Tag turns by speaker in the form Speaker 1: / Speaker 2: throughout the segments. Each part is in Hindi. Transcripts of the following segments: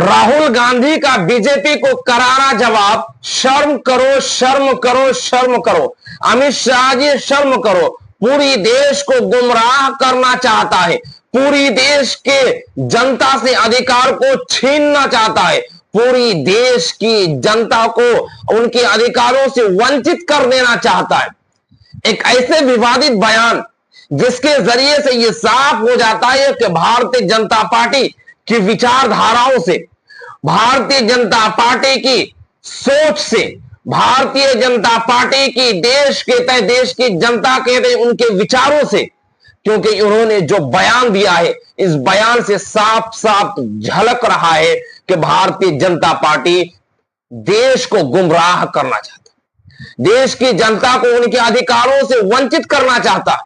Speaker 1: राहुल गांधी का बीजेपी को करारा जवाब, शर्म करो शर्म करो शर्म करो। अमित शाह जी शर्म करो, पूरी देश को गुमराह करना चाहता है, पूरी देश के जनता से अधिकार को छीनना चाहता है, पूरी देश की जनता को उनके अधिकारों से वंचित कर देना चाहता है। एक ऐसे विवादित बयान जिसके जरिए से यह साफ हो जाता है कि भारतीय जनता पार्टी की विचारधाराओं से, भारतीय जनता पार्टी की सोच से, भारतीय जनता पार्टी की देश के तय, देश की जनता के तय उनके विचारों से, क्योंकि उन्होंने जो बयान दिया है, इस बयान से साफ साफ झलक रहा है कि भारतीय जनता पार्टी देश को गुमराह करना चाहता, देश की जनता को उनके अधिकारों से वंचित करना चाहता।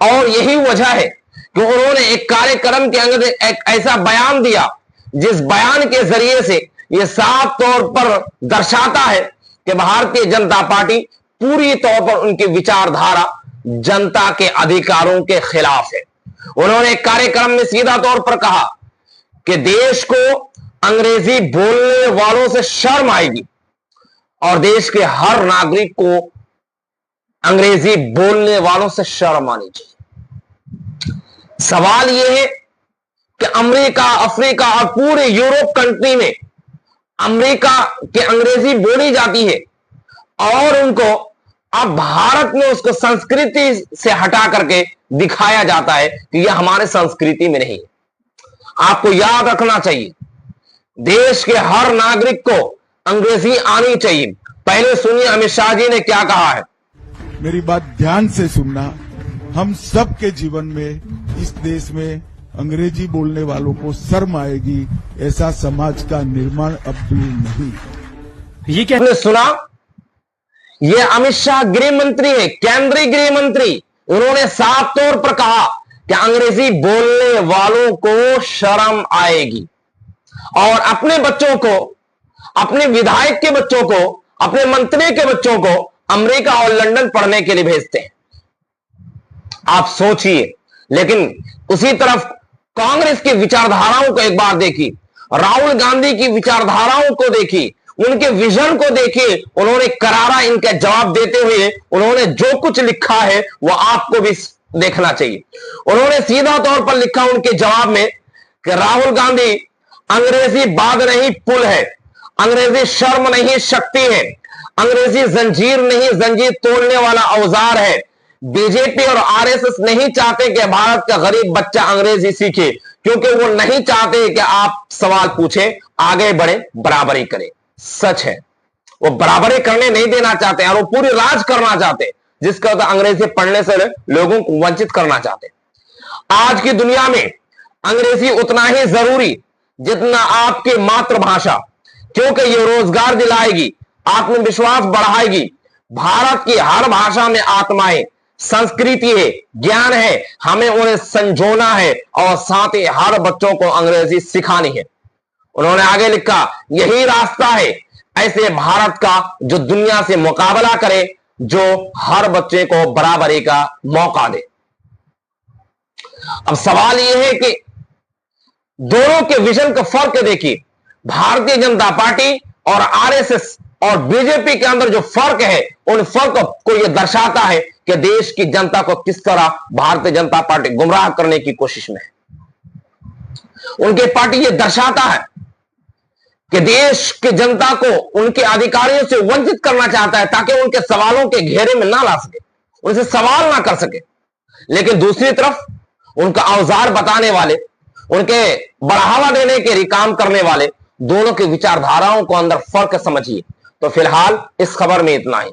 Speaker 1: और यही वजह है कि उन्होंने एक कार्यक्रम के अंदर एक ऐसा बयान दिया जिस बयान के जरिए से यह साफ तौर पर दर्शाता है कि भारतीय जनता पार्टी पूरी तौर पर उनकी विचारधारा जनता के अधिकारों के खिलाफ है। उन्होंने एक कार्यक्रम में सीधा तौर पर कहा कि देश को अंग्रेजी बोलने वालों से शर्म आएगी और देश के हर नागरिक को अंग्रेजी बोलने वालों से शर्म आनी चाहिए। सवाल यह है कि अमेरिका, अफ्रीका और पूरे यूरोप कंट्री में अमेरिका के अंग्रेजी बोली जाती है और उनको अब भारत में उसको संस्कृति से हटा करके दिखाया जाता है कि यह हमारे संस्कृति में नहीं है। आपको याद रखना चाहिए, देश के हर नागरिक को अंग्रेजी आनी चाहिए। पहले सुनिए अमित शाह जी ने क्या कहा है।
Speaker 2: मेरी बात ध्यान से सुनना। हम सबके जीवन में, इस देश में अंग्रेजी बोलने वालों को शर्म आएगी, ऐसा समाज का निर्माण अब भी नहीं।
Speaker 1: ये क्या आपने सुना? ये अमित शाह गृह मंत्री है, केंद्रीय गृह मंत्री। उन्होंने साफ तौर पर कहा कि अंग्रेजी बोलने वालों को शर्म आएगी और अपने बच्चों को, अपने विधायक के बच्चों को, अपने मंत्री के बच्चों को अमेरिका और लंदन पढ़ने के लिए भेजते हैं। आप सोचिए। लेकिन उसी तरफ कांग्रेस की विचारधाराओं को एक बार देखिए, राहुल गांधी की विचारधाराओं को देखिए, उनके विजन को देखिए। उन्होंने करारा इनका जवाब देते हुए उन्होंने जो कुछ लिखा है वह आपको भी देखना चाहिए। उन्होंने सीधा तौर पर लिखा उनके जवाब में कि राहुल गांधी, अंग्रेजी बाध नहीं पुल है, अंग्रेजी शर्म नहीं शक्ति है, अंग्रेजी जंजीर नहीं जंजीर तोड़ने वाला औजार है। बीजेपी और आरएसएस नहीं चाहते कि भारत का गरीब बच्चा अंग्रेजी सीखे, क्योंकि वो नहीं चाहते कि आप सवाल पूछे, आगे बढ़े, बराबरी करें। सच है, वो बराबरी करने नहीं देना चाहते और वो पूरी राज करना चाहते, जिसका अर्थ अंग्रेजी पढ़ने से लोगों को वंचित करना चाहते। आज की दुनिया में अंग्रेजी उतना ही जरूरी जितना आपकी मातृभाषा, क्योंकि ये रोजगार दिलाएगी, आत्मविश्वास बढ़ाएगी। भारत की हर भाषा में आत्मा है, संस्कृति है, ज्ञान है। हमें उन्हें संजोना है और साथ ही हर बच्चों को अंग्रेजी सिखानी है। उन्होंने आगे लिखा, यही रास्ता है ऐसे भारत का जो दुनिया से मुकाबला करे, जो हर बच्चे को बराबरी का मौका दे। अब सवाल यह है कि दोनों के विजन का फर्क देखिए। भारतीय जनता पार्टी और आरएसएस और बीजेपी के अंदर जो फर्क है, उन फर्क को यह दर्शाता है कि देश की जनता को किस तरह भारतीय जनता पार्टी गुमराह करने की कोशिश में है। उनके पार्टी यह दर्शाता है कि देश की जनता को उनके अधिकारियों से वंचित करना चाहता है ताकि उनके सवालों के घेरे में ना ला सके, उनसे सवाल ना कर सके। लेकिन दूसरी तरफ उनका औजार बताने वाले, उनके बढ़ावा देने के लिए काम करने वाले, दोनों की विचारधाराओं को अंदर फर्क समझिए। तो फिलहाल इस खबर में इतना ही।